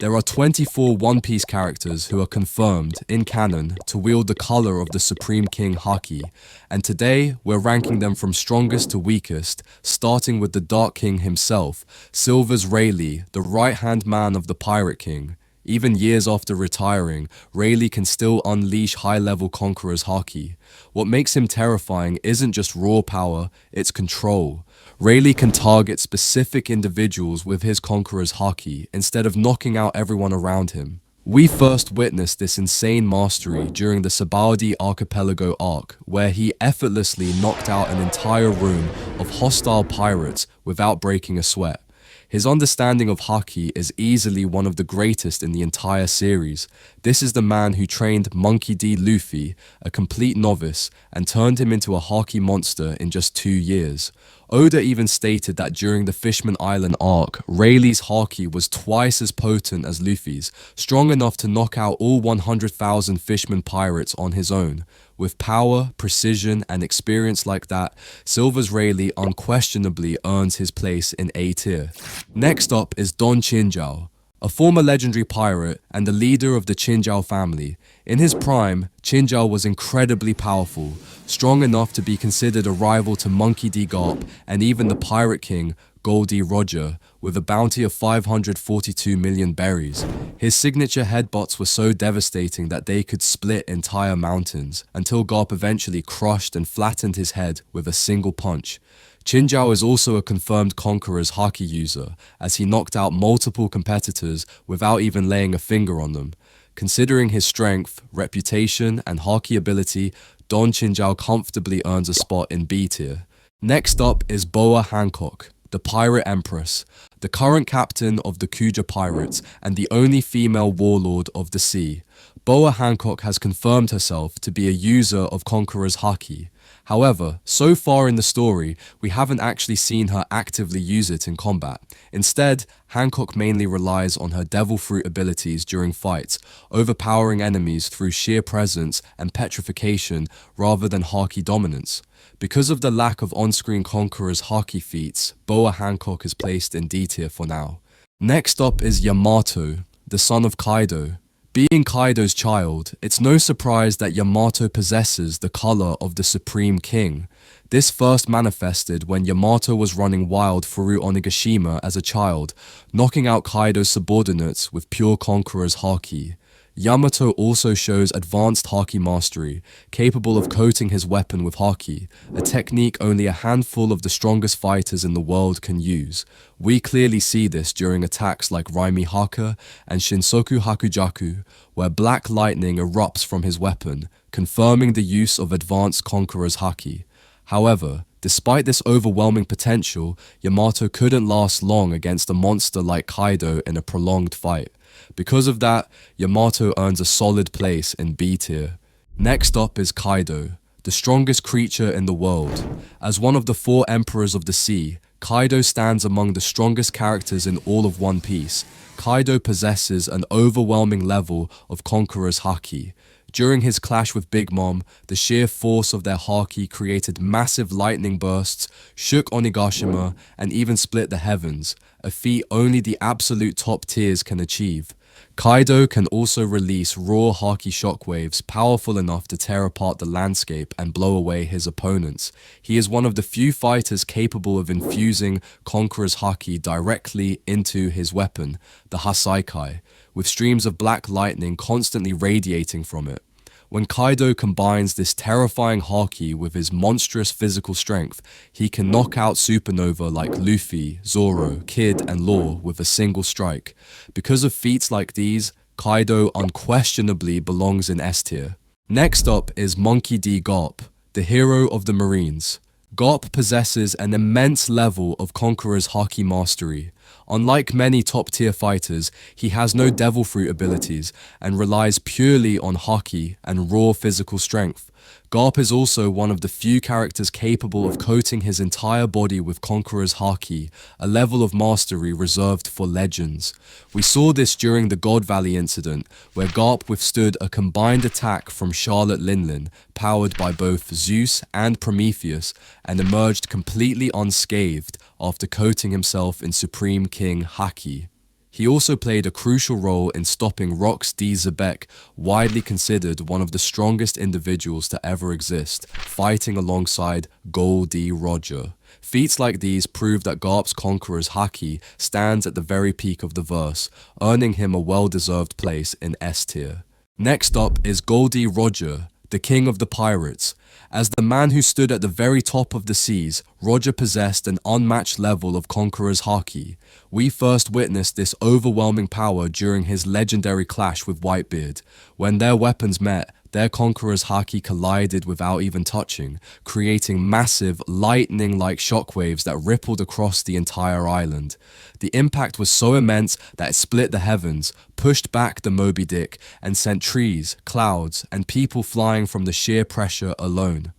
There are 24 One Piece characters who are confirmed, in canon, to wield the color of the Supreme King Haki, and today we're ranking them from strongest to weakest, starting with the Dark King himself, Silver's Rayleigh, the right-hand man of the Pirate King. Even years after retiring, Rayleigh can still unleash high-level Conqueror's Haki. What makes him terrifying isn't just raw power, it's control. Rayleigh can target specific individuals with his Conqueror's Haki instead of knocking out everyone around him. We first witnessed this insane mastery during the Sabaody Archipelago arc, where he effortlessly knocked out an entire room of hostile pirates without breaking a sweat. His understanding of Haki is easily one of the greatest in the entire series. This is the man who trained Monkey D. Luffy, a complete novice, and turned him into a Haki monster in just 2 years. Oda even stated that during the Fishman Island arc, Rayleigh's Haki was twice as potent as Luffy's, strong enough to knock out all 100,000 Fishman pirates on his own. With power, precision, and experience like that, Silver's Rayleigh unquestionably earns his place in A tier. Next up is Don Chinjao, a former legendary pirate and the leader of the Chinjao family. In his prime, Chinjao was incredibly powerful, strong enough to be considered a rival to Monkey D. Garp and even the Pirate King, Goldie Roger, with a bounty of 542 million berries. His signature headbutts were so devastating that they could split entire mountains, until Garp eventually crushed and flattened his head with a single punch. Chinjao is also a confirmed Conqueror's Haki user, as he knocked out multiple competitors without even laying a finger on them. Considering his strength, reputation, and Haki ability, Don Chinjao comfortably earns a spot in B tier. Next up is Boa Hancock, the Pirate Empress, the current captain of the Kuja Pirates and the only female warlord of the sea. Boa Hancock has confirmed herself to be a user of Conqueror's Haki. However, so far in the story, we haven't actually seen her actively use it in combat. Instead, Hancock mainly relies on her Devil Fruit abilities during fights, overpowering enemies through sheer presence and petrification rather than Haki dominance. Because of the lack of on-screen Conqueror's Haki feats, Boa Hancock is placed in D tier for now. Next up is Yamato, the son of Kaido. Being Kaido's child, it's no surprise that Yamato possesses the color of the Supreme King. This first manifested when Yamato was running wild through Onigashima as a child, knocking out Kaido's subordinates with pure Conqueror's Haki. Yamato also shows advanced Haki mastery, capable of coating his weapon with Haki, a technique only a handful of the strongest fighters in the world can use. We clearly see this during attacks like Raimi Haka and Shinsoku Hakujaku, where black lightning erupts from his weapon, confirming the use of advanced Conqueror's Haki. However, despite this overwhelming potential, Yamato couldn't last long against a monster like Kaido in a prolonged fight. Because of that, Yamato earns a solid place in B tier. Next up is Kaido, the strongest creature in the world. As one of the 4 emperors of the sea, Kaido stands among the strongest characters in all of One Piece. Kaido possesses an overwhelming level of Conqueror's Haki. During his clash with Big Mom, the sheer force of their Haki created massive lightning bursts, shook Onigashima, and even split the heavens, a feat only the absolute top tiers can achieve. Kaido can also release raw Haki shockwaves powerful enough to tear apart the landscape and blow away his opponents. He is one of the few fighters capable of infusing Conqueror's Haki directly into his weapon, the Hasaikai, with streams of black lightning constantly radiating from it. When Kaido combines this terrifying Haki with his monstrous physical strength, he can knock out supernova like Luffy, Zoro, Kid, and Law with a single strike. Because of feats like these, Kaido unquestionably belongs in S tier. Next up is Monkey D. Garp, the hero of the Marines. Garp possesses an immense level of Conqueror's Haki mastery. Unlike many top-tier fighters, he has no Devil Fruit abilities and relies purely on Haki and raw physical strength. Garp is also one of the few characters capable of coating his entire body with Conqueror's Haki, a level of mastery reserved for legends. We saw this during the God Valley incident, where Garp withstood a combined attack from Charlotte Linlin, powered by both Zeus and Prometheus, and emerged completely unscathed after coating himself in Supreme King Haki. He also played a crucial role in stopping Rox D. Zebek, widely considered one of the strongest individuals to ever exist, fighting alongside Gol D. Roger. Feats like these prove that Garp's Conqueror's Haki stands at the very peak of the verse, earning him a well-deserved place in S tier. Next up is Gol D. Roger, the king of the pirates. As the man who stood at the very top of the seas, Roger possessed an unmatched level of Conqueror's Haki. We first witnessed this overwhelming power during his legendary clash with Whitebeard. When their weapons met, their Conqueror's Haki collided without even touching, creating massive, lightning-like shockwaves that rippled across the entire island. The impact was so immense that it split the heavens, pushed back the Moby Dick, and sent trees, clouds, and people flying from the sheer pressure alone.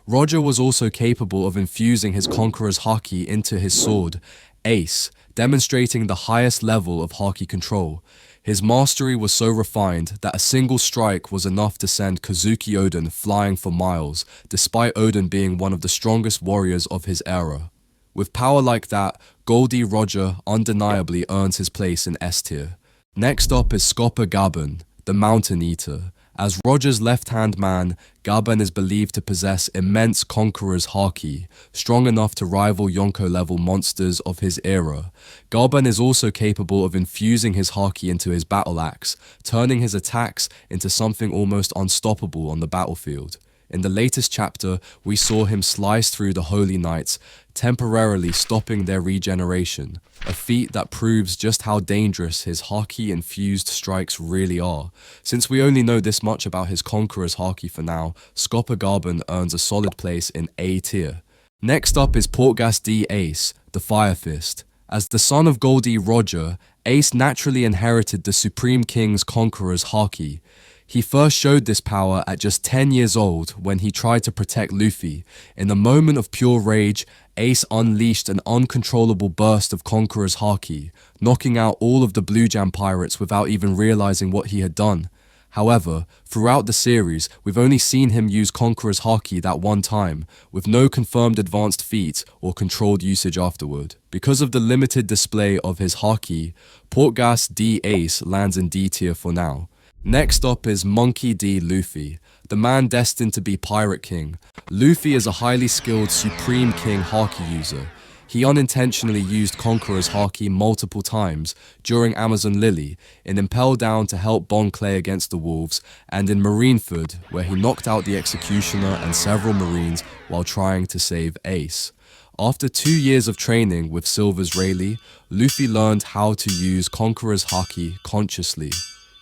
Roger was also capable of infusing his Conqueror's Haki into his sword, Ace, demonstrating the highest level of Haki control. His mastery was so refined that a single strike was enough to send Kazuki Oden flying for miles, despite Oden being one of the strongest warriors of his era. With power like that, Gol D. Roger undeniably earns his place in S tier. Next up is Scopper Gaben, the Mountain Eater. As Roger's left-hand man, Gaben is believed to possess immense Conqueror's Haki, strong enough to rival Yonko-level monsters of his era. Gaben is also capable of infusing his Haki into his battle axe, turning his attacks into something almost unstoppable on the battlefield. In the latest chapter, we saw him slice through the Holy Knights, temporarily stopping their regeneration, a feat that proves just how dangerous his Haki-infused strikes really are. Since we only know this much about his Conqueror's Haki for now, Scopper Gaben earns a solid place in A tier. Next up is Portgas D. Ace, the Fire Fist. As the son of Gol D. Roger, Ace naturally inherited the Supreme King's Conqueror's Haki. He first showed this power at just 10 years old when he tried to protect Luffy. In a moment of pure rage, Ace unleashed an uncontrollable burst of Conqueror's Haki, knocking out all of the Blue Jam pirates without even realizing what he had done. However, throughout the series, we've only seen him use Conqueror's Haki that one time, with no confirmed advanced feat or controlled usage afterward. Because of the limited display of his Haki, Portgas D. Ace lands in D tier for now. Next up is Monkey D. Luffy, the man destined to be Pirate King. Luffy is a highly skilled Supreme King Haki user. He unintentionally used Conqueror's Haki multiple times during Amazon Lily, in Impel Down to help Bon Clay against the wolves, and in Marineford, where he knocked out the Executioner and several Marines while trying to save Ace. After 2 years of training with Silver's Rayleigh, Luffy learned how to use Conqueror's Haki consciously.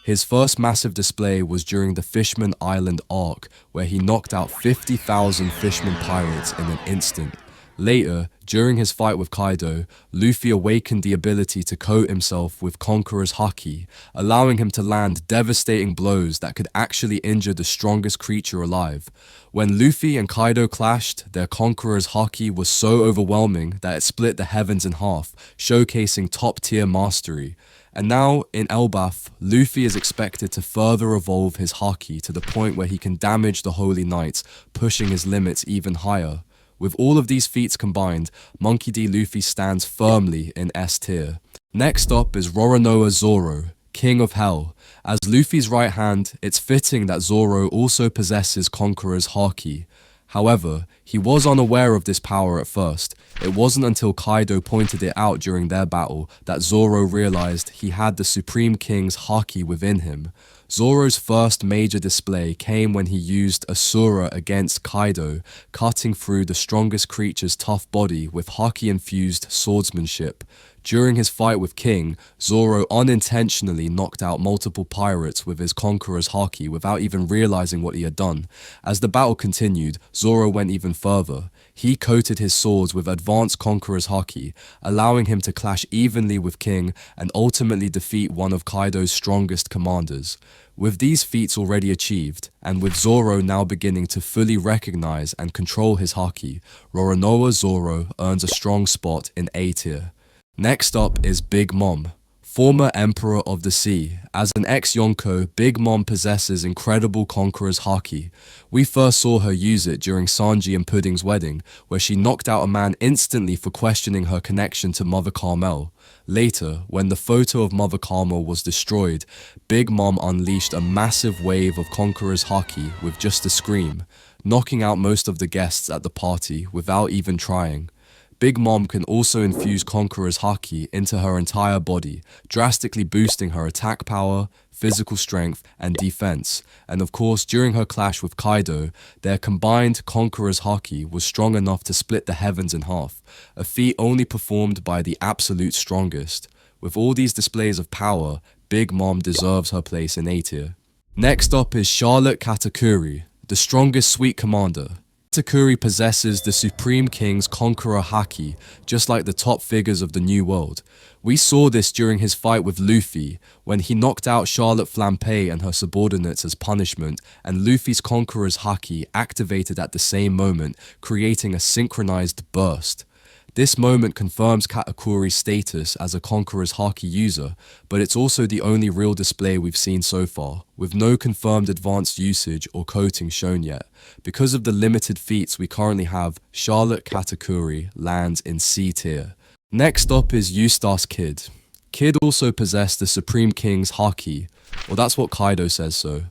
His first massive display was during the Fishman Island arc, where he knocked out 50,000 Fishman pirates in an instant. Later, during his fight with Kaido, Luffy awakened the ability to coat himself with Conqueror's Haki, allowing him to land devastating blows that could actually injure the strongest creature alive. When Luffy and Kaido clashed, their Conqueror's Haki was so overwhelming that it split the heavens in half, showcasing top-tier mastery. And now, in Elbaf, Luffy is expected to further evolve his Haki to the point where he can damage the Holy Knights, pushing his limits even higher. With all of these feats combined, Monkey D. Luffy stands firmly in S tier. Next up is Roronoa Zoro, King of Hell. As Luffy's right hand, it's fitting that Zoro also possesses Conqueror's Haki. However, he was unaware of this power at first. It wasn't until Kaido pointed it out during their battle that Zoro realized he had the Supreme King's Haki within him. Zoro's first major display came when he used Asura against Kaido, cutting through the strongest creature's tough body with Haki-infused swordsmanship. During his fight with King, Zoro unintentionally knocked out multiple pirates with his Conqueror's Haki without even realizing what he had done. As the battle continued, Zoro went even further. He coated his swords with advanced Conqueror's Haki, allowing him to clash evenly with King and ultimately defeat one of Kaido's strongest commanders. With these feats already achieved, and with Zoro now beginning to fully recognize and control his Haki, Roronoa Zoro earns a strong spot in A tier. Next up is Big Mom, former Emperor of the Sea. As an ex-Yonko, Big Mom possesses incredible Conqueror's Haki. We first saw her use it during Sanji and Pudding's wedding, where she knocked out a man instantly for questioning her connection to Mother Carmel. Later, when the photo of Mother Carmel was destroyed, Big Mom unleashed a massive wave of Conqueror's Haki with just a scream, knocking out most of the guests at the party without even trying. Big Mom can also infuse Conqueror's Haki into her entire body, drastically boosting her attack power, physical strength, and defense. And of course, during her clash with Kaido, their combined Conqueror's Haki was strong enough to split the heavens in half, a feat only performed by the absolute strongest. With all these displays of power, Big Mom deserves her place in A tier. Next up is Charlotte Katakuri, the strongest sweet commander. Katakuri possesses the Supreme King's Conqueror Haki, just like the top figures of the New World. We saw this during his fight with Luffy, when he knocked out Charlotte Flampe and her subordinates as punishment, and Luffy's Conqueror's Haki activated at the same moment, creating a synchronized burst. This moment confirms Katakuri's status as a Conqueror's Haki user, but it's also the only real display we've seen so far, with no confirmed advanced usage or coating shown yet. Because of the limited feats we currently have, Charlotte Katakuri lands in C tier. Next up is Eustace Kid. Kid also possessed the Supreme King's Haki, or that's what Kaido says so.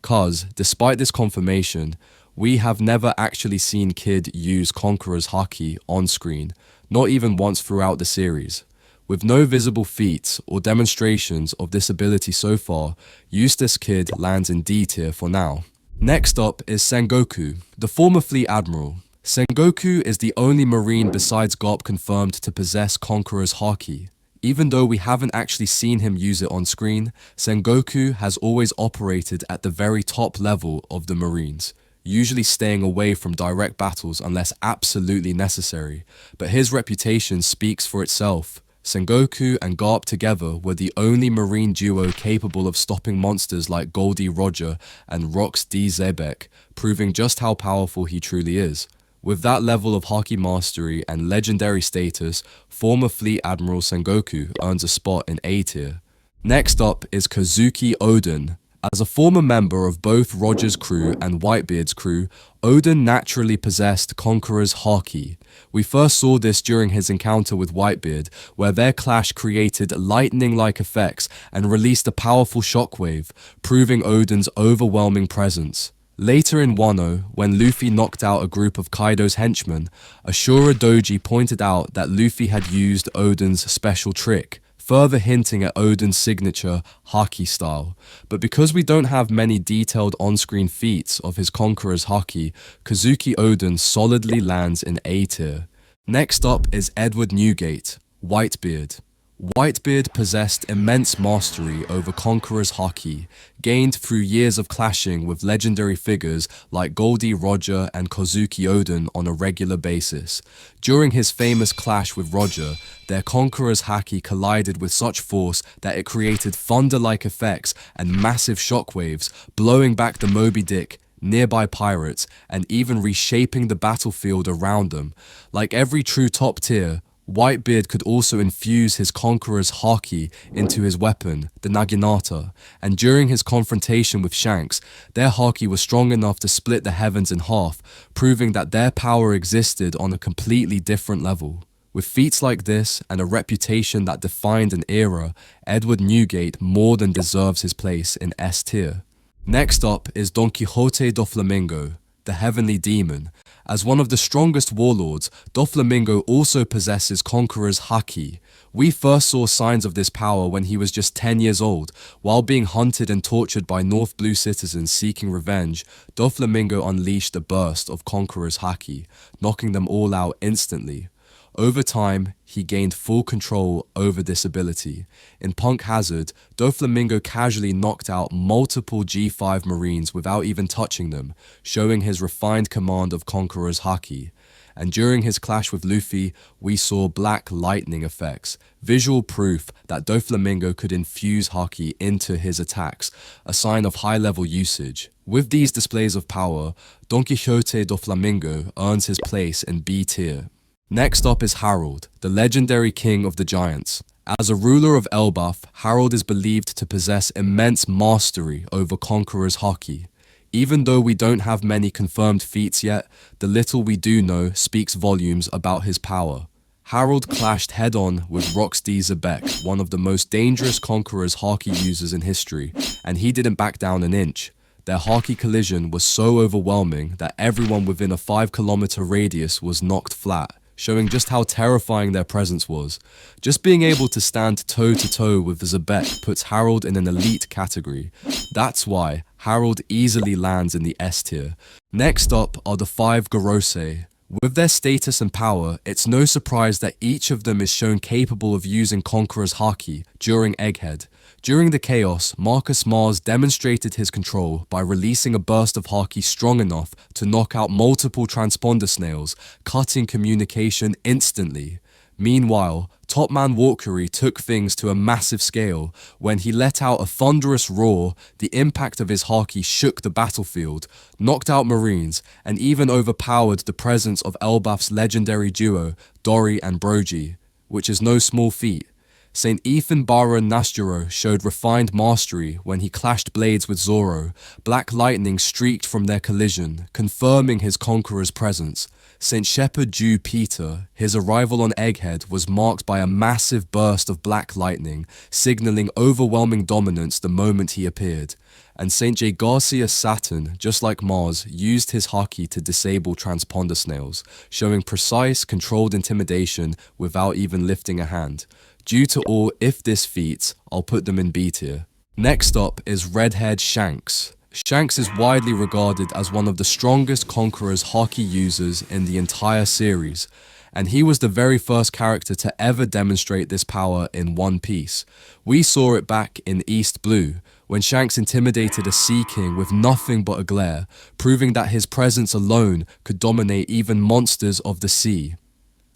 Cause, despite this confirmation, we have never actually seen Kid use Conqueror's Haki on screen, not even once throughout the series. With no visible feats or demonstrations of this ability so far, Eustace Kid lands in D tier for now. Next up is Sengoku, the former fleet admiral. Sengoku is the only marine besides Garp confirmed to possess Conqueror's Haki. Even though we haven't actually seen him use it on screen, Sengoku has always operated at the very top level of the Marines, usually staying away from direct battles unless absolutely necessary, but his reputation speaks for itself. Sengoku and Garp together were the only marine duo capable of stopping monsters like Goldie Roger and Rox D. Zebek, proving just how powerful he truly is. With that level of Haki mastery and legendary status, former Fleet Admiral Sengoku earns a spot in A tier. Next up is Kazuki Oden. As a former member of both Roger's crew and Whitebeard's crew, Oden naturally possessed Conqueror's Haki. We first saw this during his encounter with Whitebeard, where their clash created lightning-like effects and released a powerful shockwave, proving Oden's overwhelming presence. Later in Wano, when Luffy knocked out a group of Kaido's henchmen, Ashura Doji pointed out that Luffy had used Oden's special trick, further hinting at Oden's signature Haki style. But because we don't have many detailed on-screen feats of his Conqueror's Haki, Kazuki Oden solidly lands in A tier. Next up is Edward Newgate, Whitebeard. Whitebeard possessed immense mastery over Conqueror's Haki, gained through years of clashing with legendary figures like Goldie Roger and Kazuki Oden on a regular basis. During his famous clash with Roger, their Conqueror's Haki collided with such force that it created thunder-like effects and massive shockwaves, blowing back the Moby Dick, nearby pirates, and even reshaping the battlefield around them. Like every true top tier, Whitebeard could also infuse his Conqueror's Haki into his weapon, the Naginata, and during his confrontation with Shanks, their Haki was strong enough to split the heavens in half, proving that their power existed on a completely different level. With feats like this and a reputation that defined an era, Edward Newgate more than deserves his place in S tier. Next up is Don Quixote do Flamingo, the Heavenly Demon. As one of the strongest warlords, Doflamingo also possesses Conqueror's Haki. We first saw signs of this power when he was just 10 years old. While being hunted and tortured by North Blue citizens seeking revenge, Doflamingo unleashed a burst of Conqueror's Haki, knocking them all out instantly. Over time, he gained full control over this ability. In Punk Hazard, Doflamingo casually knocked out multiple G5 Marines without even touching them, showing his refined command of Conqueror's Haki. And during his clash with Luffy, we saw black lightning effects, visual proof that Doflamingo could infuse Haki into his attacks, a sign of high-level usage. With these displays of power, Don Quixote do Flamingo earns his place in B tier. Next up is Harold, the legendary king of the giants. As a ruler of Elbaf, Harold is believed to possess immense mastery over Conqueror's Haki. Even though we don't have many confirmed feats yet, the little we do know speaks volumes about his power. Harold clashed head-on with Roxy Zebek, one of the most dangerous Conqueror's Haki users in history, and he didn't back down an inch. Their Haki collision was so overwhelming that everyone within a 5-kilometer radius was knocked flat, showing just how terrifying their presence was. Just being able to stand toe-to-toe with Zebek puts Harold in an elite category. That's why Harold easily lands in the S tier. Next up are the 5 Gorosei. With their status and power, it's no surprise that each of them is shown capable of using Conqueror's Haki during Egghead. During the chaos, Marcus Mars demonstrated his control by releasing a burst of Haki strong enough to knock out multiple transponder snails, cutting communication instantly. Meanwhile, Topman Walkery took things to a massive scale. When he let out a thunderous roar, the impact of his Haki shook the battlefield, knocked out Marines, and even overpowered the presence of Elbaf's legendary duo, Dori and Brogy, which is no small feat. St. Ethan Bara Nasjiro showed refined mastery when he clashed blades with Zoro. Black lightning streaked from their collision, confirming his conqueror's presence. St. Shepherd Jew Peter, his arrival on Egghead was marked by a massive burst of black lightning, signaling overwhelming dominance the moment he appeared. And St. J. Garcia Saturn, just like Mars, used his Haki to disable transponder snails, showing precise, controlled intimidation without even lifting a hand. Due to all if-this feats, I'll put them in B tier. Next up is Redhead Shanks. Shanks is widely regarded as one of the strongest Conqueror's Haki users in the entire series, and he was the very first character to ever demonstrate this power in One Piece. We saw it back in East Blue, when Shanks intimidated a Sea King with nothing but a glare, proving that his presence alone could dominate even monsters of the sea.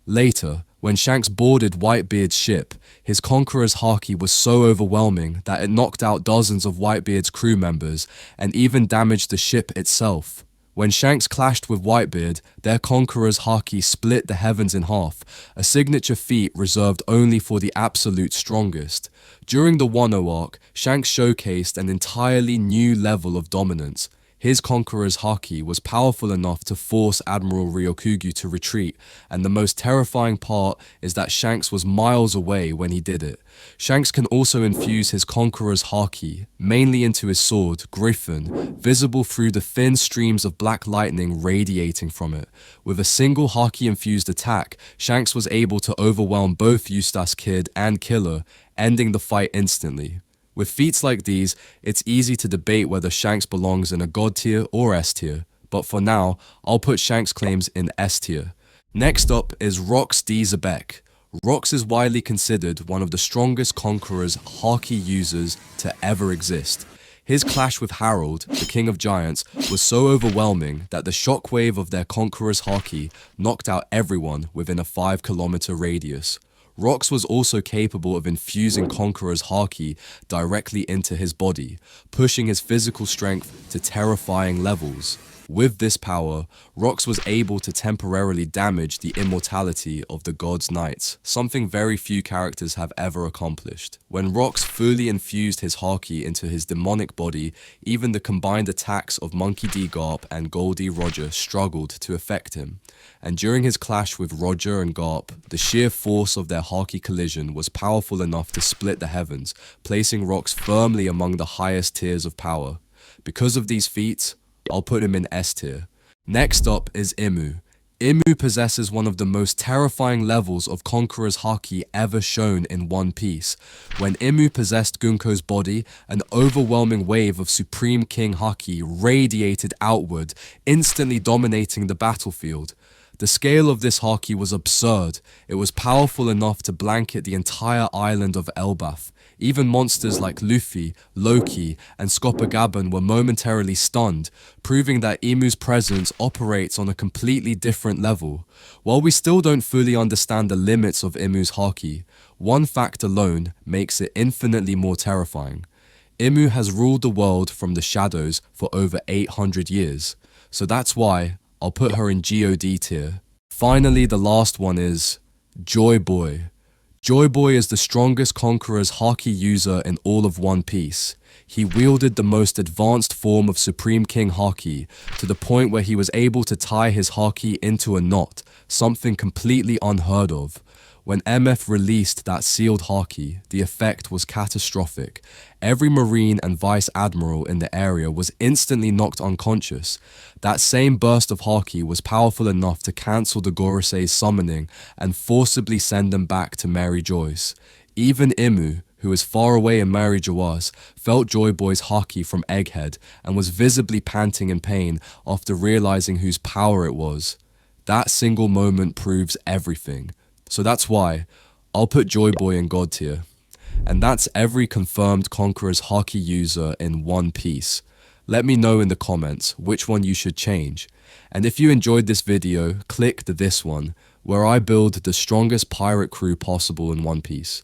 Later, when Shanks boarded Whitebeard's ship, his Conqueror's Haki was so overwhelming that it knocked out dozens of Whitebeard's crew members and even damaged the ship itself. When Shanks clashed with Whitebeard, their Conqueror's Haki split the heavens in half, a signature feat reserved only for the absolute strongest. During the Wano arc, Shanks showcased an entirely new level of dominance. His Conqueror's Haki was powerful enough to force Admiral Ryokugu to retreat, and the most terrifying part is that Shanks was miles away when he did it. Shanks can also infuse his Conqueror's Haki, mainly into his sword, Griffin, visible through the thin streams of black lightning radiating from it. With a single Haki-infused attack, Shanks was able to overwhelm both Eustace Kid and Killer, ending the fight instantly. With feats like these, it's easy to debate whether Shanks belongs in a God tier or S tier, but for now, I'll put Shanks' claims in S tier. Next up is Rox D. Zebek. Rox is widely considered one of the strongest Conqueror's Haki users to ever exist. His clash with Harold, the King of Giants, was so overwhelming that the shockwave of their Conqueror's Haki knocked out everyone within a 5-kilometer radius. Rox was also capable of infusing Conqueror's Haki directly into his body, pushing his physical strength to terrifying levels. With this power, Rox was able to temporarily damage the immortality of the God's Knights, something very few characters have ever accomplished. When Rox fully infused his Haki into his demonic body, even the combined attacks of Monkey D. Garp and Goldie Roger struggled to affect him. And during his clash with Roger and Garp, the sheer force of their Haki collision was powerful enough to split the heavens, placing Rox firmly among the highest tiers of power. Because of these feats, I'll put him in S tier. Next up is Imu. Imu possesses one of the most terrifying levels of Conqueror's Haki ever shown in One Piece. When Imu possessed Gunko's body, an overwhelming wave of Supreme King Haki radiated outward, instantly dominating the battlefield. The scale of this Haki was absurd. It was powerful enough to blanket the entire island of Elbaf. Even monsters like Luffy, Loki, and Skopagaban were momentarily stunned, proving that Imu's presence operates on a completely different level. While we still don't fully understand the limits of Imu's Haki, one fact alone makes it infinitely more terrifying. Imu has ruled the world from the shadows for over 800 years, so that's why I'll put her in GOD tier. Finally, the last one is Joy Boy. Joy Boy is the strongest Conqueror's Haki user in all of One Piece. He wielded the most advanced form of Supreme King Haki to the point where he was able to tie his Haki into a knot, something completely unheard of. When MF released that sealed Haki, the effect was catastrophic. Every Marine and Vice Admiral in the area was instantly knocked unconscious. That same burst of Haki was powerful enough to cancel the Gorosei's summoning and forcibly send them back to Mary Joyce. Even Imu, who was far away in Mary Jawas, felt Joy Boy's Haki from Egghead and was visibly panting in pain after realizing whose power it was. That single moment proves everything. So that's why I'll put Joy Boy in God tier. And that's every confirmed Conqueror's Haki user in One Piece. Let me know in the comments which one you should change. And if you enjoyed this video, click this one, where I build the strongest pirate crew possible in One Piece.